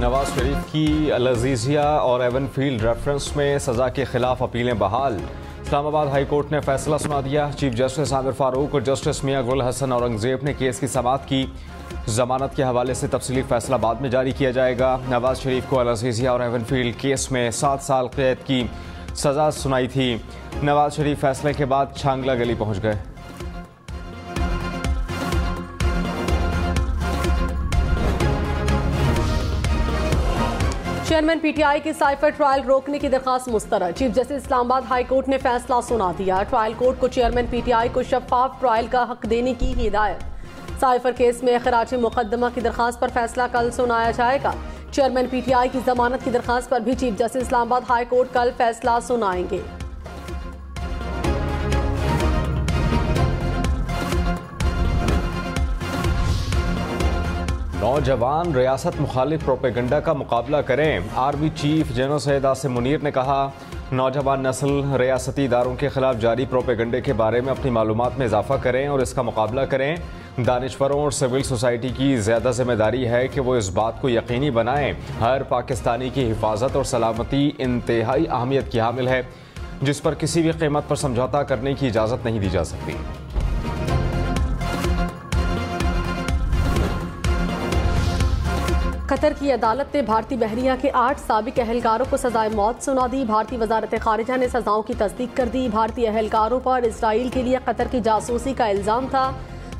नवाज शरीफ की अल-अज़ीज़िया और Avenfield reference में सज़ा के खिलाफ अपीलें बहाल। इस्लामाबाद हाई कोर्ट ने फैसला सुना दिया। चीफ जस्टिस आमिर फारूक और जस्टिस मियां गुल हसन औरंगजेब ने केस की समाअत की। जमानत के हवाले से तफसीली फैसला बाद में जारी किया जाएगा। नवाज शरीफ को अल-अज़ीज़िया और एवनफील्ड केस में 7 साल कैद की सजा सुनाई थी। नवाज शरीफ फैसले के बाद छांगला गली पहुंच गए। चेयरमैन पीटीआई की साइफर ट्रायल रोकने की दरखास्त मुस्तरद। Chief justice Islamabad high court ने फैसला सुना दिया। ट्रायल कोर्ट को चेयरमैन पीटीआई को शफाफ ट्रायल का हक देने की हिदायत। साइफर केस में खराज मुकदमा की दरखास्त पर फैसला कल सुनाया जाएगा। चेयरमैन पीटीआई की जमानत की दरखास्त पर भी chief justice Islamabad high court कल फैसला सुनाएंगे। नौजवान रियासत मुखालिफ प्रोपेगंडा का मुकाबला करें। Army chief general Syed Asim Munir ने कहा, नौजवान नस्ल रियासती इदारों के खिलाफ जारी प्रोपेगंडे के बारे में अपनी मालूमात में इजाफा करें और इसका मुकाबला करें। दानिशवरों और सिविल सोसाइटी की ज़्यादा जिम्मेदारी है कि वो इस बात को यकीनी बनाएं हर पाकिस्तानी की हिफाजत और सलामती इंतहाई अहमियत की हामिल है, जिस पर किसी भी कीमत पर समझौता करने की इजाज़त नहीं दी जा सकती। कतर की अदालत ने भारतीय बहरिया के 8 साबिक अहलकारों को सजाए मौत सुना दी। भारतीय वजारत खारिजा ने सजाओं की तस्दीक कर दी। भारतीय अहलकारों पर इसराइल के लिए कतर की जासूसी का इल्जाम था।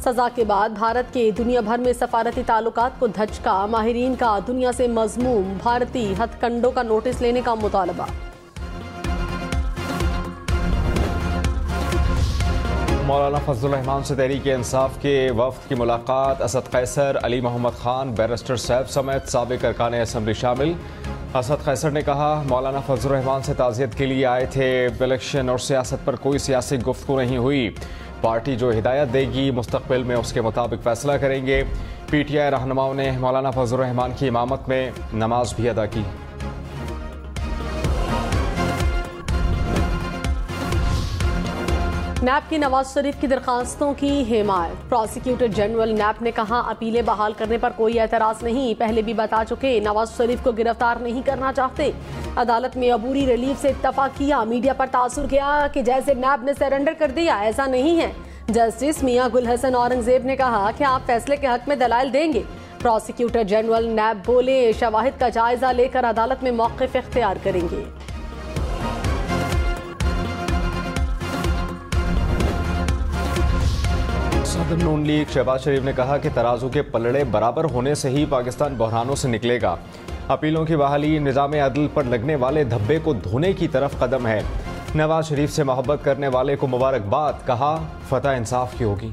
सजा के बाद भारत के दुनिया भर में सफारती ताल्लुकात को धचका। माहिरीन का दुनिया से मजमूम भारतीय हथकंडों का नोटिस लेने का मुतालबा। मौलाना फजलुर रहमान से तहरीक इंसाफ के वफ्द की मुलाकात। असद कैसर, अली मोहम्मद खान, बैरिस्टर सैफ समेत साबिक अरकान असम्बली शामिल। असद कैसर ने कहा, मौलाना फजलुर रहमान से ताज़ियत के लिए आए थे। इलेक्शन और सियासत पर कोई सियासी गुफ्तगू नहीं हुई। पार्टी जो हिदायत देगी मुस्तकबिल में उसके मुताबिक फैसला करेंगे। पीटीआई रहनुमाओं ने मौलाना फजलुर रहमान की इमामत में नमाज भी अदा की। नैब की नवाज शरीफ की दरखास्तों की हिमायत। प्रोसिक्यूटर जनरल नैब ने कहा, अपीलें बहाल करने पर कोई एतराज नहीं। पहले भी बता चुके, नवाज शरीफ को गिरफ्तार नहीं करना चाहते। अदालत में अबूरी रिलीफ से इत्तफाक किया। मीडिया पर तासुर किया कि जैसे नैब ने सरेंडर कर दिया, ऐसा नहीं है। जस्टिस मियां गुल हसन औरंगजेब ने कहा कि आप फैसले के हक में दलाइल देंगे। प्रोसिक्यूटर जनरल नैब बोले, शवाहिद का जायजा लेकर अदालत में मौक़िफ़ इख्तियार करेंगे। सदर नून लीग शहबाज शरीफ ने कहा कि तराजू के पलड़े बराबर होने से ही पाकिस्तान बहरानों से निकलेगा। अपीलों की बहाली निज़ाम अदल पर लगने वाले धब्बे को धोने की तरफ कदम है। नवाज शरीफ से मोहब्बत करने वाले को मुबारकबाद। कहा, फतह इंसाफ की होगी।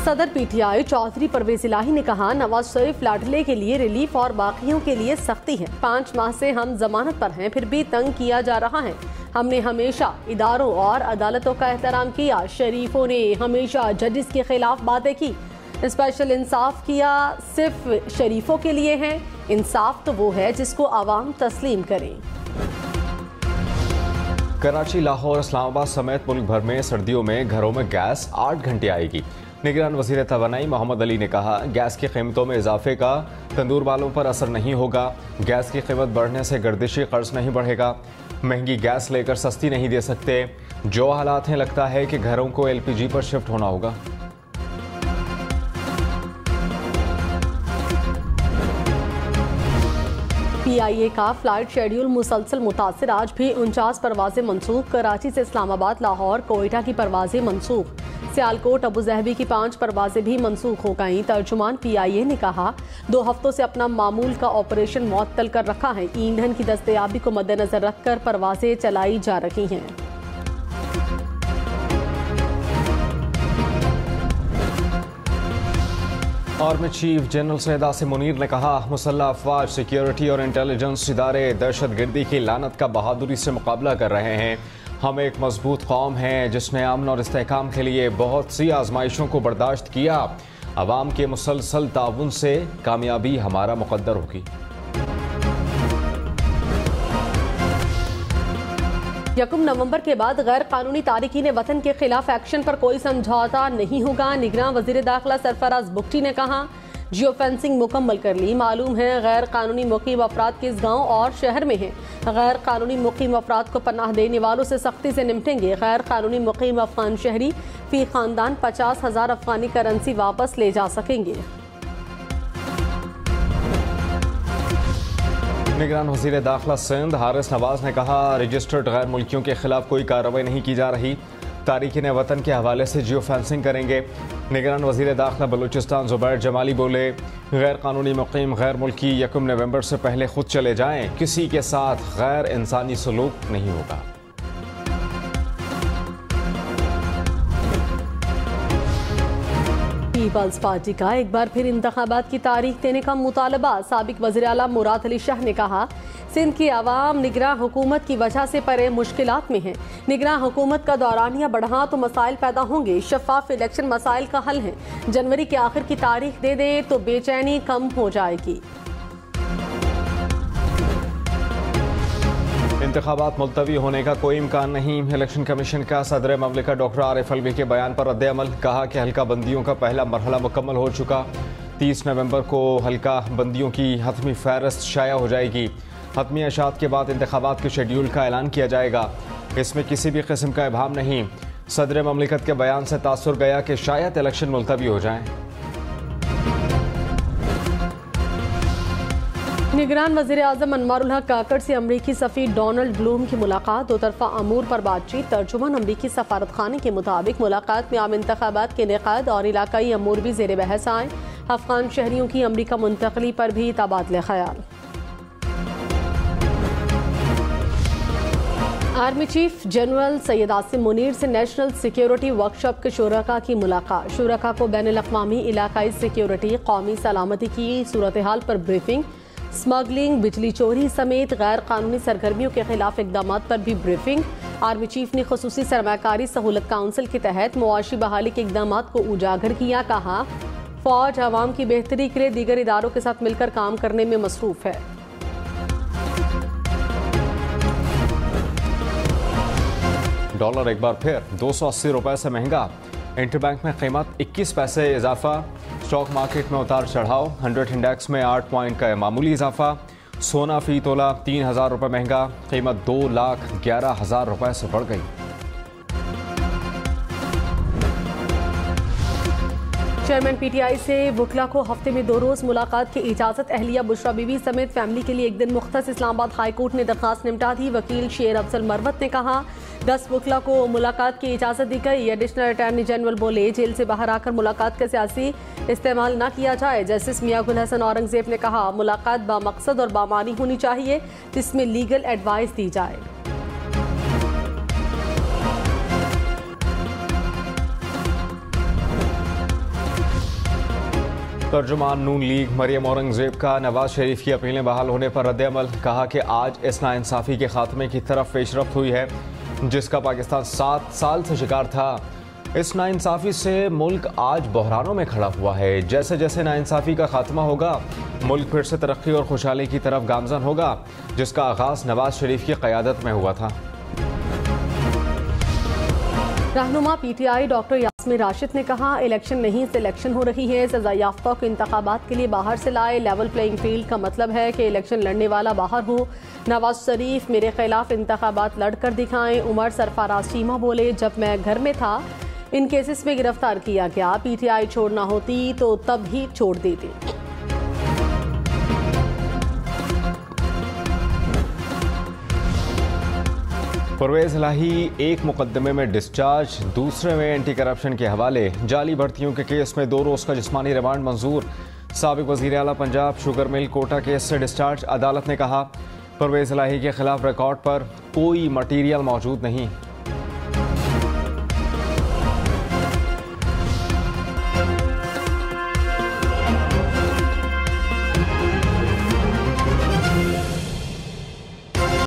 सदर पीटीआई चौधरी परवेज इलाही ने कहा, नवाज शरीफ लाडले के लिए रिलीफ और बाकियों के लिए सख्ती है। 5 माह से हम जमानत पर हैं, फिर भी तंग किया जा रहा है। हमने हमेशा इदारों और अदालतों का एहतराम किया। शरीफों ने हमेशा जजिस के खिलाफ बातें की। स्पेशल इंसाफ किया सिर्फ शरीफों के लिए है। इंसाफ तो वो है जिसको आवाम तस्लीम करें। कराची, लाहौर, इस्लामाबाद समेत मुल्क भर में सर्दियों में घरों में गैस 8 घंटे आएगी। निगरान वज़ीर तवानाई मोहम्मद अली ने कहा, गैस की कीमतों में इजाफे का तंदूर वालों पर असर नहीं होगा। गैस की कीमत बढ़ने से गर्दिशी कर्ज नहीं बढ़ेगा। महंगी गैस लेकर सस्ती नहीं दे सकते। जो हालात हैं, लगता है कि घरों को एलपीजी पर शिफ्ट होना होगा। पीआईए का फ्लाइट शेड्यूल मुसलसल मुतासिर। आज भी 49 परवाजें मनसूख। कराची से इस्लामाबाद, लाहौर, कोयटा की परवाजें मनसूख। सियालकोट, अबू ज़हबी की 5 परवाजें भी मनसूख हो गईं। तर्जुमान पीआईए ने कहा, 2 हफ्तों से अपना मामूल का ऑपरेशन मुअत्तल कर रखा है। ईंधन की दस्तयाबी को मद्देनजर रखकर परवाजें चलाई जा रही हैं। Army chief general Syed Asim Munir ने कहा, मुसल्लह अफवाज, सिक्योरिटी और इंटेलिजेंस इदारे दहशतगर्दी की लानत का बहादुरी से मुकाबला कर रहे हैं। हम एक मजबूत कौम हैं जिसने अमन और इस्तेहकाम के लिए बहुत सी आजमाइशों को बर्दाश्त किया। अवाम के मुसलसल ताउन से कामयाबी हमारा मुकद्दर होगी। 1 नवंबर के बाद गैर कानूनी तारिकीन वतन के खिलाफ एक्शन पर कोई समझौता नहीं होगा। निगरान वजीर दाखिला सरफराज बुख्ती ने कहा, जियो फेंसिंग मुकम्मल कर ली। मालूम है गैर कानूनी मुकीम अफराद किस गांव और शहर में हैं। गैर कानूनी मुकीम अफराद को पनाह देने वालों से सख्ती से निपटेंगे। गैर कानूनी मुकीम अफगान शहरी फी खानदान 50,000 अफगानी करेंसी वापस ले जा सकेंगे। निगरान वजीर दाखिला सिंध हारिस नवाज ने कहा, रजिस्टर्ड गैर मुल्कियों के खिलाफ कोई कार्रवाई नहीं की जा रही। तारीखीन वतन के हवाले से जियो फेंसिंग करेंगे। निगरान वजीर दाखिला बलूचिस्तान जुबैर जमाली बोले, गैर कानूनी मुकीम गैर मुल्की 1 नवंबर से पहले खुद चले जाएं। किसी के साथ गैर इंसानी सलूक नहीं होगा। पीपल्स पार्टी का एक बार फिर इंतखाबात की तारीख देने का मुतालबा। साबिक वज़ीर आला मुराद अली शाह ने कहा, सिंध की आवाम निगरान हुकूमत की वजह से परे मुश्किलात में है। निगरान हुकूमत का दौरानिया बढ़ा तो मसाइल पैदा होंगे। शफाफ इलेक्शन मसाइल का हल है। जनवरी के आखिर की तारीख दे दे तो बेचैनी कम हो जाएगी। इंतखाबात मुलतवी होने का कोई इम्कान नहीं। इलेक्शन कमीशन का सदर ममलिकत डॉक्टर आरिफ अलवी के बयान पर रद्द-ए-अमल। कहा कि हल्का बंदियों का पहला मरहला मुकम्मल हो चुका। 30 नवंबर को हल्का बंदियों की हतमी फहरिस्त शाया हो जाएगी। हतमी अशात के बाद इंतखाबात के शेड्यूल का ऐलान किया जाएगा। इसमें किसी भी किस्म का इबाहम नहीं। सदर ममलिकत के बयान से तासुर गया कि शायद इलेक्शन मुलतवी हो जाएं। निगरान वज़ीर आज़म अनवारुल हक काकड़ से अमरीकी सफ़ीर डोनाल्ड ब्लूम की मुलाकात। दो तरफा अमूर पर बातचीत। तर्जुमान अमरीकी सफारत खाने के मुताबिक मुलाकात में आम इंतखाबात के इनेकाद और इलाकाई अमूर भी ज़ेर बहस आए। अफगान शहरियों की अमरीका मुंतकली पर भी तबादले ख्याल। Army chief general Syed Asim Munir से नेशनल सिक्योरिटी वर्कशॉप के शुरका की मुलाकात। शुरका को बैनुल-अक़वामी इलाकाई सिक्योरिटी, कौमी सलामती की सूरत हाल पर ब्रीफिंग। स्मगलिंग, बिजली चोरी समेत गैर कानूनी सरगर्मियों के खिलाफ इकदाम पर भी ब्रीफिंग। आर्मी चीफ ने खुसूसी सरमाकारी सहूलत काउंसिल के तहत मुआशी बहाली के इकदाम को उजागर किया। कहा, फौज आवाम की बेहतरी के लिए दीगर इदारों के साथ मिलकर काम करने में मसरूफ है। डॉलर एक बार फिर 280 रुपए से महंगा। इंटरबैंक में कीमत 21 पैसे इजाफा। स्टॉक मार्केट में उतार चढ़ाव। 100 इंडेक्स में 8 पॉइंट का मामूली इजाफा। सोना फी तोला 3,000 रुपए महंगा। कीमत 2,11,000 रुपए से बढ़ गई। चेयरमैन पीटीआई से वकला को हफ्ते में 2 रोज मुलाकात की इजाजत। अहलिया बुशरा बीबी समेत फैमिली के लिए एक दिन मुख्तस। इस्लामाबाद हाई कोर्ट ने दरखास्त निपटा दी। वकील शेर अफजल मरवत ने कहा, 10 वकला को मुलाकात की इजाजत दी गई। एडिशनल अटॉर्नी जनरल बोले, जेल से बाहर आकर मुलाकात का सियासी इस्तेमाल न किया जाए। जस्टिस मियां गुल हसन औरंगजेब ने कहा, मुलाकात बामकसद और बामानी होनी चाहिए जिसमें लीगल एडवाइस दी जाए। तर्जुमान नून लीग मरियम औरंगजेब का नवाज शरीफ की अपीलें बहाल होने पर रद्द-ए-अमल। कहा कि आज इस नाइंसाफ़ी के खात्मे की तरफ पेशरफ्त हुई है जिसका पाकिस्तान 7 साल से शिकार था। इस नाइंसाफ़ी से मुल्क आज बहरानों में खड़ा हुआ है। जैसे जैसे नाइंसाफ़ी का खात्मा होगा, मुल्क फिर से तरक्की और खुशहाली की तरफ गामजन होगा, जिसका आगाज़ नवाज शरीफ की क़यादत में हुआ था। रहनुमा पीटीआई डॉक्टर यास्मीन राशिद ने कहा, इलेक्शन नहीं सिलेक्शन हो रही है। सजा याफ्ता को इंतखाबात के लिए बाहर से लाए। लेवल प्लेइंग फील्ड का मतलब है कि इलेक्शन लड़ने वाला बाहर हो। नवाज शरीफ मेरे खिलाफ इंतखाबात लड़कर दिखाएं। उमर सरफराज चीमा बोले, जब मैं घर में था इन केसेस में गिरफ्तार किया गया। पीटीआई छोड़ना होती तो तब ही छोड़ देती। परवेज इलाही एक मुकदमे में डिस्चार्ज, दूसरे में एंटी करप्शन के हवाले। जाली भर्तियों के केस में 2 रोज का जिस्मानी रिमांड मंजूर। साबिक वजीर आला Punjab sugar mill quota case से डिस्चार्ज। अदालत ने कहा, परवेज इलाही के खिलाफ रिकॉर्ड पर कोई मटीरियल मौजूद नहीं।